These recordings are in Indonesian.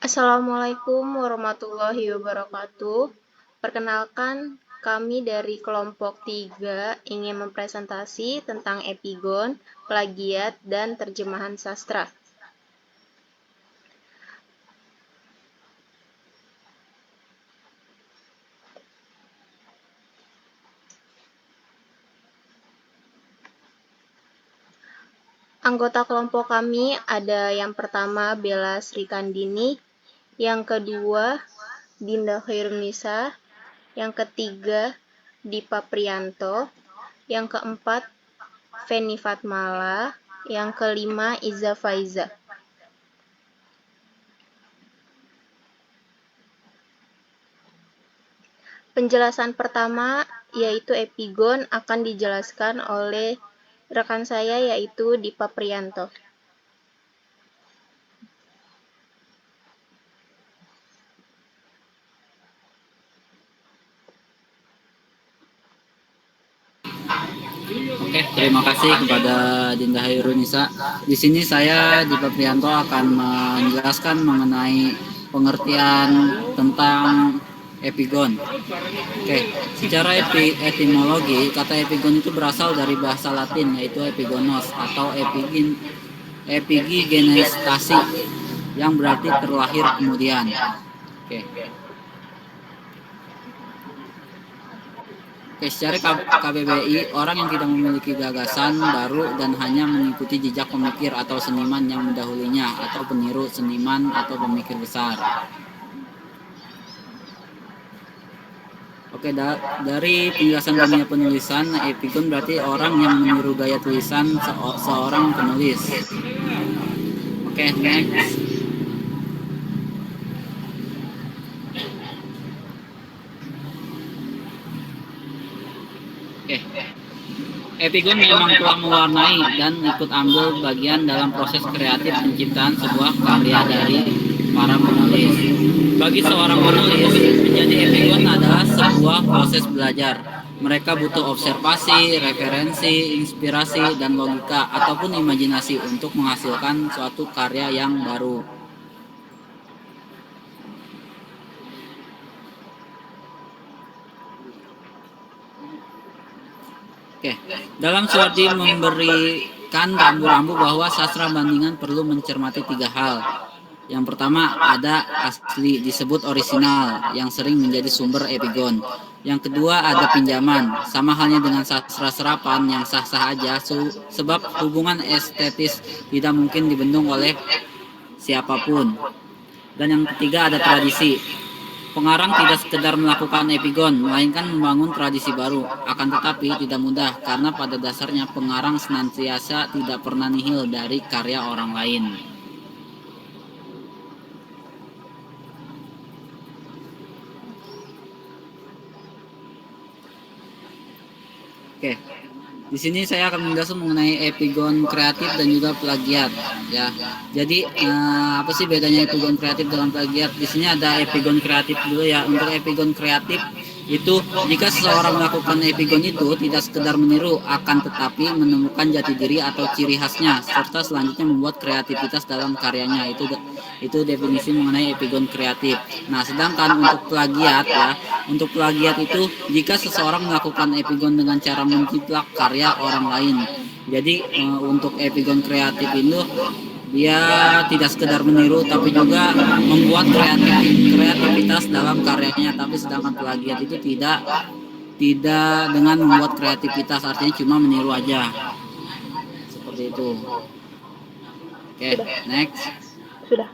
Assalamualaikum warahmatullahi wabarakatuh. Perkenalkan, kami dari kelompok 3 ingin mempresentasi tentang epigon, plagiat, dan terjemahan sastra. Anggota kelompok kami ada yang pertama Bella Srikandini, yang kedua Dinda Khairunisa, yang ketiga Dipa Priyanto, yang keempat Feni Fatmala, yang kelima Iza Faiza. Penjelasan pertama yaitu epigon akan dijelaskan oleh rekan saya yaitu Dipa Priyanto. Oke, terima kasih kepada Dinda Hairunisa. Di sini saya Dipa Priyanto akan menjelaskan mengenai pengertian tentang epigon. Oke, secara etimologi, kata epigon itu berasal dari bahasa Latin yaitu epigonos atau epigenestasi yang berarti terlahir kemudian. Oke. Secara KBBI, orang yang tidak memiliki gagasan baru dan hanya mengikuti jejak pemikir atau seniman yang mendahulunya atau peniru seniman atau pemikir besar. Oke, dari penjelasan dunia penulisan, epigon berarti orang yang meniru gaya tulisan seorang penulis. Oke, next. Oke. Epigon memang telah mewarnai dan ikut ambil bagian dalam proses kreatif penciptaan sebuah karya dari para penulis. Bagi seorang penulis, menjadi epigon adalah sebuah proses belajar. Mereka butuh observasi, referensi, inspirasi, dan logika ataupun imajinasi untuk menghasilkan suatu karya yang baru. Oke, dalam Suwardi memberikan rambu-rambu bahwa sastra bandingan perlu mencermati 3 hal. Yang pertama ada asli disebut orisinal yang sering menjadi sumber epigon. Yang kedua ada pinjaman, sama halnya dengan sastra serapan yang sah-sah aja sebab hubungan estetis tidak mungkin dibendung oleh siapapun. Dan yang ketiga ada tradisi. Pengarang tidak sekedar melakukan epigon, melainkan membangun tradisi baru. Akan tetapi tidak mudah, karena pada dasarnya pengarang senantiasa tidak pernah nihil dari karya orang lain. Oke, di sini saya akan menjelaskan mengenai epigon kreatif dan juga plagiat. Ya, jadi apa sih bedanya epigon kreatif dengan plagiat? Di sini ada epigon kreatif dulu ya. Untuk epigon kreatif itu jika seseorang melakukan epigon itu tidak sekedar meniru, akan tetapi menemukan jati diri atau ciri khasnya, serta selanjutnya membuat kreativitas dalam karyanya. Itu definisi mengenai epigon kreatif. Nah, sedangkan untuk plagiat ya, untuk plagiat itu jika seseorang melakukan epigon dengan cara menjiplak karya orang lain. Jadi untuk epigon kreatif itu dia tidak sekedar meniru tapi juga membuat kreativitas dalam karyanya. Tapi sedangkan plagiat itu tidak dengan membuat kreativitas, artinya cuma meniru aja. Seperti itu. Oke, next. Sudah.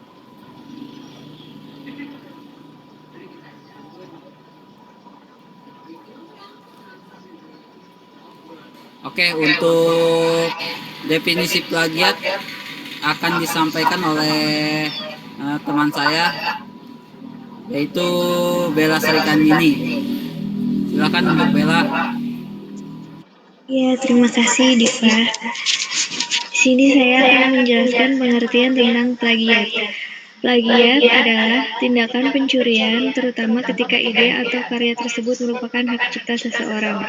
Oke, untuk definisi plagiat akan disampaikan oleh teman saya yaitu Bella Srikandini. Silakan untuk Bella. Ya, terima kasih Diva. Di sini saya akan menjelaskan pengertian tentang plagiat. Plagiat adalah tindakan pencurian, terutama ketika ide atau karya tersebut merupakan hak cipta seseorang.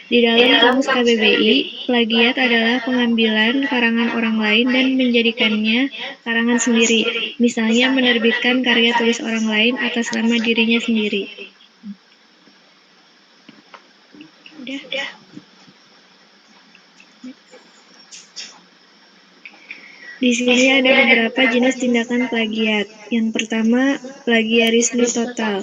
Di dalam kamus KBBI, plagiat adalah pengambilan karangan orang lain dan menjadikannya karangan sendiri. Misalnya menerbitkan karya tulis orang lain atas nama dirinya sendiri. Udah. Di sini ada beberapa jenis tindakan plagiat. Yang pertama, plagiarisme total.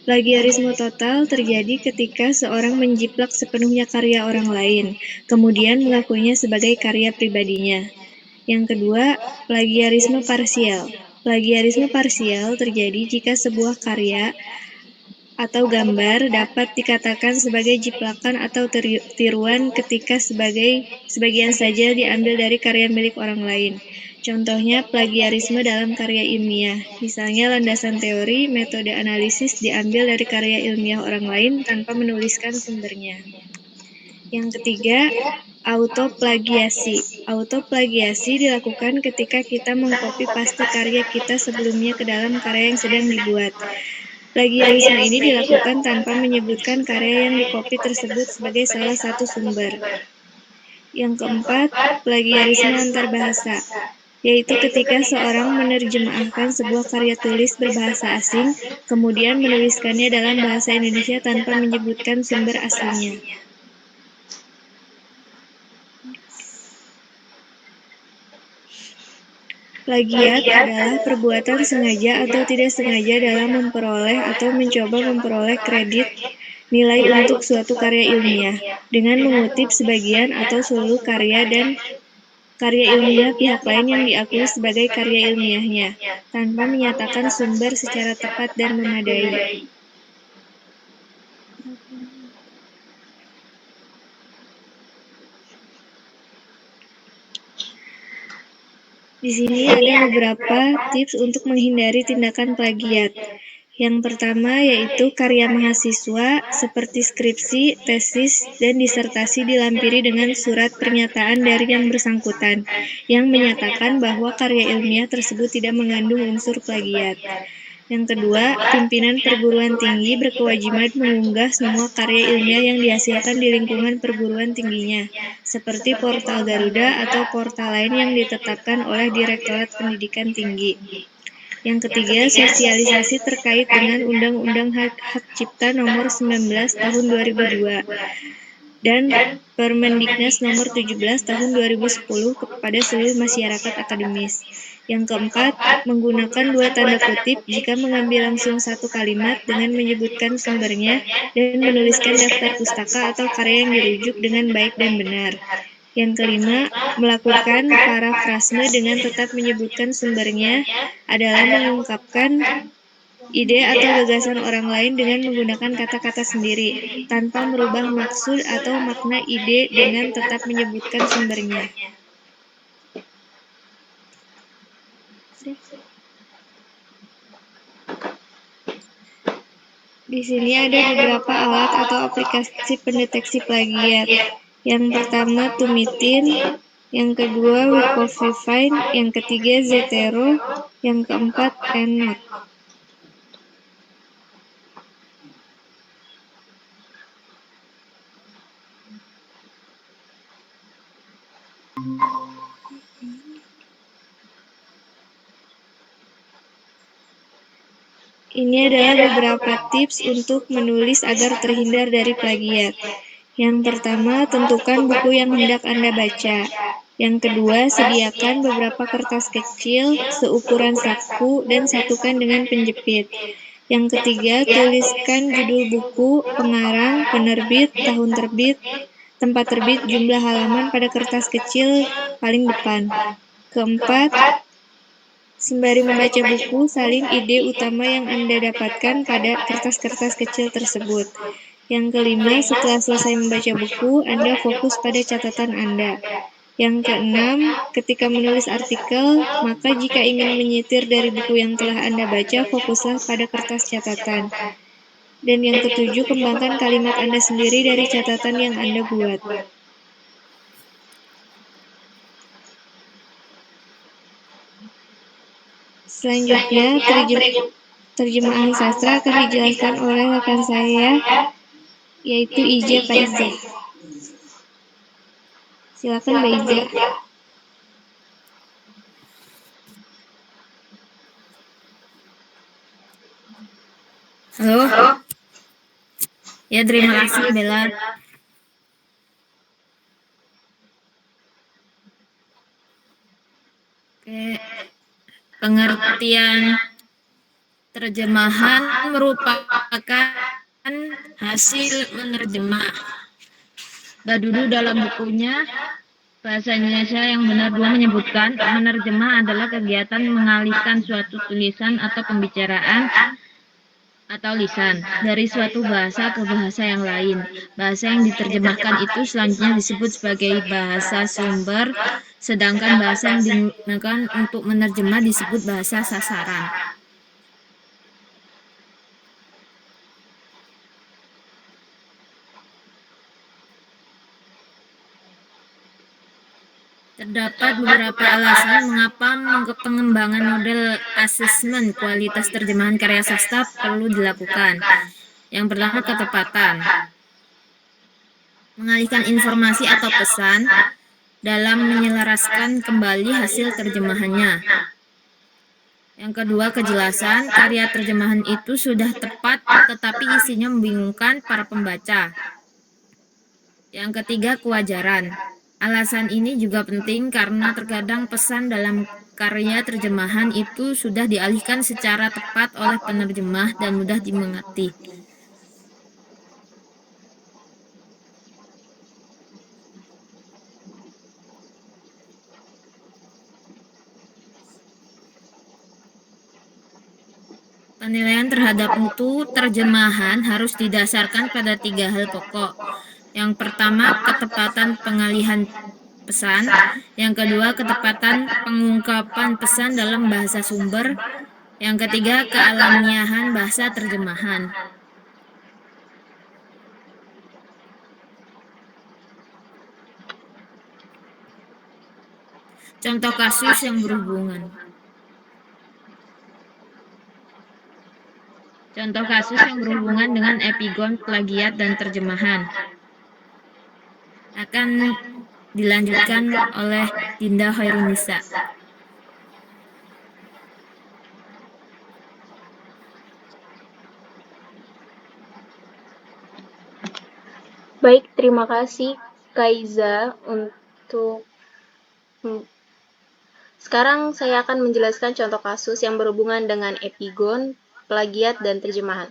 Plagiarisme total terjadi ketika seorang menjiplak sepenuhnya karya orang lain, kemudian mengakuinya sebagai karya pribadinya. Yang kedua, plagiarisme parsial. Plagiarisme parsial terjadi jika sebuah karya atau gambar dapat dikatakan sebagai jiplakan atau tiruan ketika sebagian saja diambil dari karya milik orang lain. Contohnya plagiarisme dalam karya ilmiah. Misalnya landasan teori, metode analisis diambil dari karya ilmiah orang lain tanpa menuliskan sumbernya. Yang ketiga, autoplagiasi. Autoplagiasi dilakukan ketika kita mengcopy paste karya kita sebelumnya ke dalam karya yang sedang dibuat. Plagiarisme ini dilakukan tanpa menyebutkan karya yang dikopi tersebut sebagai salah satu sumber. Yang keempat, plagiarisme antarbahasa, yaitu ketika seorang menerjemahkan sebuah karya tulis berbahasa asing, kemudian menuliskannya dalam bahasa Indonesia tanpa menyebutkan sumber aslinya. Plagiat adalah perbuatan sengaja atau tidak sengaja dalam memperoleh atau mencoba memperoleh kredit nilai untuk suatu karya ilmiah dengan mengutip sebagian atau seluruh karya dan karya ilmiah pihak lain yang diakui sebagai karya ilmiahnya, tanpa menyatakan sumber secara tepat dan memadai. Di sini ada beberapa tips untuk menghindari tindakan plagiat. Yang pertama yaitu karya mahasiswa seperti skripsi, tesis, dan disertasi dilampiri dengan surat pernyataan dari yang bersangkutan yang menyatakan bahwa karya ilmiah tersebut tidak mengandung unsur plagiat. Yang kedua, pimpinan perguruan tinggi berkewajiban mengunggah semua karya ilmiah yang dihasilkan di lingkungan perguruan tingginya, seperti portal Garuda atau portal lain yang ditetapkan oleh Direktorat Pendidikan Tinggi. Yang ketiga, sosialisasi terkait dengan Undang-Undang Hak Cipta Nomor 19 Tahun 2002 dan Permendiknas Nomor 17 Tahun 2010 kepada seluruh masyarakat akademis. Yang keempat, menggunakan dua tanda kutip jika mengambil langsung satu kalimat dengan menyebutkan sumbernya dan menuliskan daftar pustaka atau karya yang dirujuk dengan baik dan benar. Yang kelima, melakukan parafrasme dengan tetap menyebutkan sumbernya adalah mengungkapkan ide atau gagasan orang lain dengan menggunakan kata-kata sendiri, tanpa merubah maksud atau makna ide dengan tetap menyebutkan sumbernya. Di sini ada beberapa alat atau aplikasi pendeteksi plagiat. Yang pertama Tumitin, yang kedua Wikofifine, yang ketiga Zotero, yang keempat EndNote. Ini adalah beberapa tips untuk menulis agar terhindar dari plagiat. Yang pertama, tentukan buku yang hendak Anda baca. Yang kedua, sediakan beberapa kertas kecil seukuran saku dan satukan dengan penjepit. Yang ketiga, tuliskan judul buku, pengarang, penerbit, tahun terbit, tempat terbit, jumlah halaman pada kertas kecil paling depan. Keempat, sembari membaca buku, salin ide utama yang Anda dapatkan pada kertas-kertas kecil tersebut. Yang kelima, setelah selesai membaca buku, Anda fokus pada catatan Anda. Yang keenam, ketika menulis artikel, maka jika ingin menyitir dari buku yang telah Anda baca, fokuslah pada kertas catatan. Dan yang ketujuh, kembangkan kalimat Anda sendiri dari catatan yang Anda buat. Selanjutnya, terjemahan sastra akan dijelaskan oleh rekan saya, yaitu Ija Faizah. Silakan Mbak Iza. Halo. Ya, terima kasih Bella. Oke. Pengertian terjemahan merupakan hasil menerjemah. Dulu dalam bukunya Bahasa Indonesia yang Benar 2 menyebutkan menerjemah adalah kegiatan mengalihkan suatu tulisan atau pembicaraan atau lisan dari suatu bahasa ke bahasa yang lain. Bahasa yang diterjemahkan itu selanjutnya disebut sebagai bahasa sumber, sedangkan bahasa yang digunakan untuk menerjemah disebut bahasa sasaran. Terdapat beberapa alasan mengapa pengembangan model asesmen kualitas terjemahan karya sastra perlu dilakukan. Yang pertama, ketepatan. Mengalihkan informasi atau pesan dalam menyelaraskan kembali hasil terjemahannya. Yang kedua, kejelasan. Karya terjemahan itu sudah tepat, tetapi isinya membingungkan para pembaca. Yang ketiga, kewajaran. Alasan ini juga penting karena terkadang pesan dalam karya terjemahan itu sudah dialihkan secara tepat oleh penerjemah dan mudah dimengerti. Penilaian terhadap mutu terjemahan harus didasarkan pada 3 hal pokok. Yang pertama, ketepatan pengalihan pesan. Yang kedua, ketepatan pengungkapan pesan dalam bahasa sumber. Yang ketiga, kealamiahan bahasa terjemahan. Contoh kasus yang berhubungan. Contoh kasus yang berhubungan dengan epigon, plagiat, dan terjemahan akan dilanjutkan oleh Dinda Khairunisa. Baik, terima kasih Kaiza untuk sekarang saya akan menjelaskan contoh kasus yang berhubungan dengan epigon, plagiat, dan terjemahan.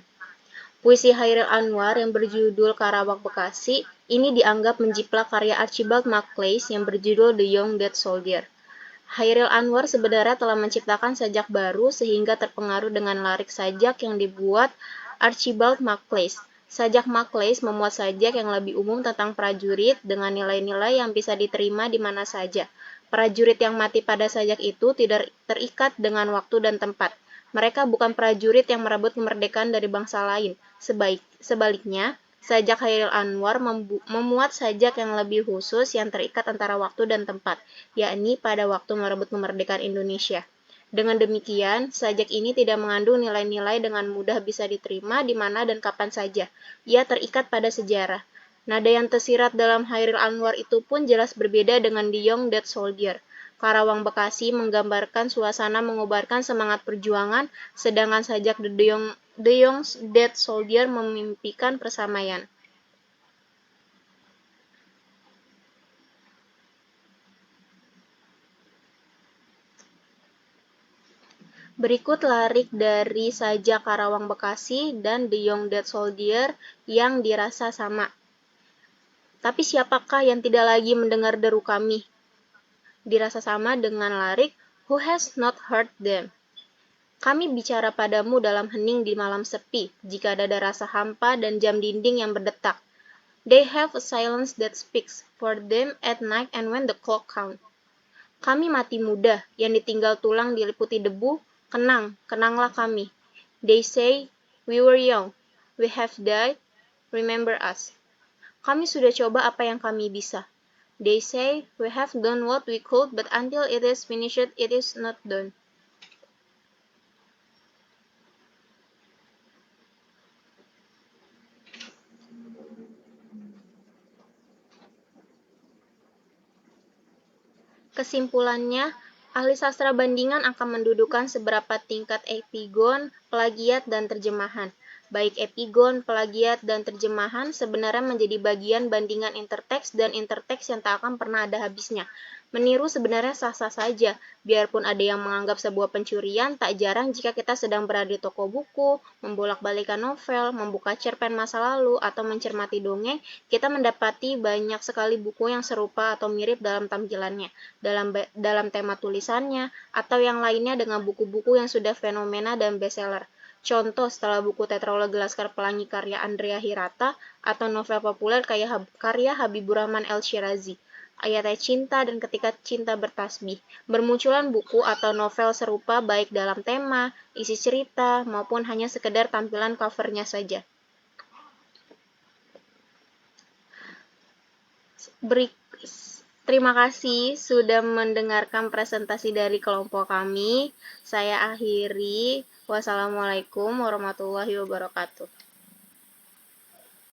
Puisi Chairil Anwar yang berjudul Karawang Bekasi ini dianggap menjiplak karya Archibald MacLeish yang berjudul The Young Dead Soldier. Chairil Anwar sebenarnya telah menciptakan sajak baru sehingga terpengaruh dengan larik sajak yang dibuat Archibald MacLeish. Sajak MacLeish memuat sajak yang lebih umum tentang prajurit dengan nilai-nilai yang bisa diterima di mana saja. Prajurit yang mati pada sajak itu tidak terikat dengan waktu dan tempat. Mereka bukan prajurit yang merebut kemerdekaan dari bangsa lain. Sebaliknya, sajak Chairil Anwar memuat sajak yang lebih khusus yang terikat antara waktu dan tempat, yakni pada waktu merebut kemerdekaan Indonesia. Dengan demikian, sajak ini tidak mengandung nilai-nilai dengan mudah bisa diterima di mana dan kapan saja. Ia terikat pada sejarah. Nada yang tersirat dalam Chairil Anwar itu pun jelas berbeda dengan The Young Dead Soldier. Karawang Bekasi menggambarkan suasana mengobarkan semangat perjuangan, sedangkan sajak The Young Dead Soldier memimpikan persamaian. Berikut larik dari sajak Karawang Bekasi dan The Young Dead Soldier yang dirasa sama. Tapi siapakah yang tidak lagi mendengar deru kami? Dirasa sama dengan larik Who has not heard them? Kami bicara padamu dalam hening di malam sepi, jika ada rasa hampa dan jam dinding yang berdetak. They have a silence that speaks for them at night and when the clock count. Kami mati muda, yang ditinggal tulang diliputi debu, kenanglah kami. They say, we were young, we have died, remember us. Kami sudah coba apa yang kami bisa. They say, we have done what we could, but until it is finished, it is not done. Kesimpulannya, ahli sastra bandingan akan mendudukan seberapa tingkat epigon, plagiat, dan terjemahan. Baik epigon, plagiat, dan terjemahan sebenarnya menjadi bagian bandingan interteks dan interteks yang tak akan pernah ada habisnya. Meniru sebenarnya sah-sah saja, biarpun ada yang menganggap sebuah pencurian, tak jarang jika kita sedang berada di toko buku, membolak-balikan novel, membuka cerpen masa lalu, atau mencermati dongeng, kita mendapati banyak sekali buku yang serupa atau mirip dalam tampilannya, dalam tema tulisannya, atau yang lainnya dengan buku-buku yang sudah fenomena dan bestseller. Contoh setelah buku Tetralogi Laskar Pelangi karya Andrea Hirata atau novel populer karya Habibur Rahman El-Shirazi, Ayat Cinta dan Ketika Cinta Bertasbih. Bermunculan buku atau novel serupa baik dalam tema, isi cerita, maupun hanya sekedar tampilan covernya saja. Terima kasih sudah mendengarkan presentasi dari kelompok kami. Saya akhiri. Wassalamualaikum warahmatullahi wabarakatuh.